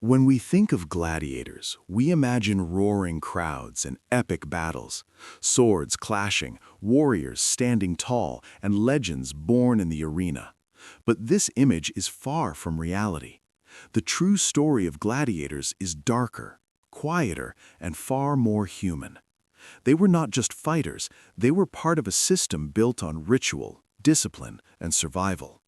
When we think of gladiators, we imagine roaring crowds and epic battles, swords clashing, warriors standing tall, and legends born in the arena. But this image is far from reality. The true story of gladiators is darker, quieter, and far more human. They were not just fighters, they were part of a system built on ritual, discipline, and survival.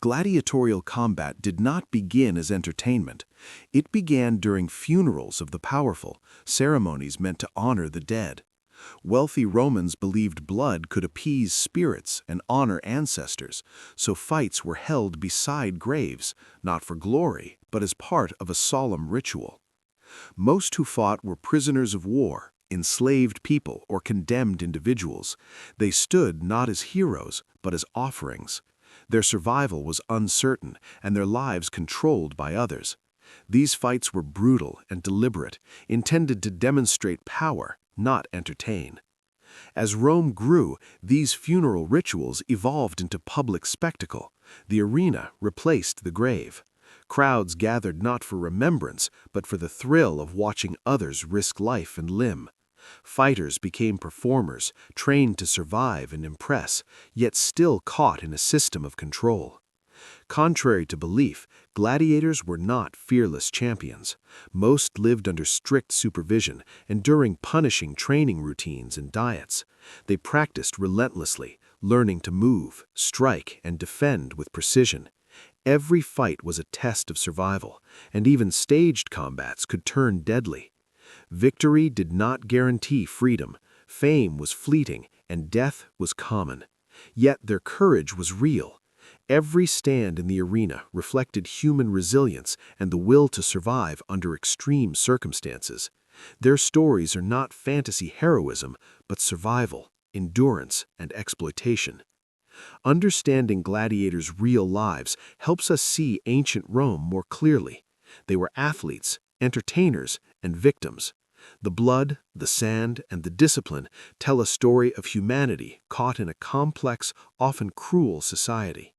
Gladiatorial combat did not begin as entertainment. It began during funerals of the powerful, ceremonies meant to honor the dead. Wealthy Romans believed blood could appease spirits and honor ancestors, so fights were held beside graves, not for glory, but as part of a solemn ritual. Most who fought were prisoners of war, enslaved people, or condemned individuals. They stood not as heroes, but as offerings. Their survival was uncertain, and their lives controlled by others. These fights were brutal and deliberate, intended to demonstrate power, not entertain. As Rome grew, these funeral rituals evolved into public spectacle. The arena replaced the grave. Crowds gathered not for remembrance, but for the thrill of watching others risk life and limb. Fighters became performers, trained to survive and impress, yet still caught in a system of control. Contrary to belief, gladiators were not fearless champions. Most lived under strict supervision, enduring punishing training routines and diets. They practiced relentlessly, learning to move, strike, and defend with precision. Every fight was a test of survival, and even staged combats could turn deadly. Victory did not guarantee freedom, fame was fleeting, and death was common. Yet their courage was real. Every stand in the arena reflected human resilience and the will to survive under extreme circumstances. Their stories are not fantasy heroism, but survival, endurance, and exploitation. Understanding gladiators' real lives helps us see ancient Rome more clearly. They were athletes, entertainers, and victims. The blood, the sand, and the discipline tell a story of humanity caught in a complex, often cruel society.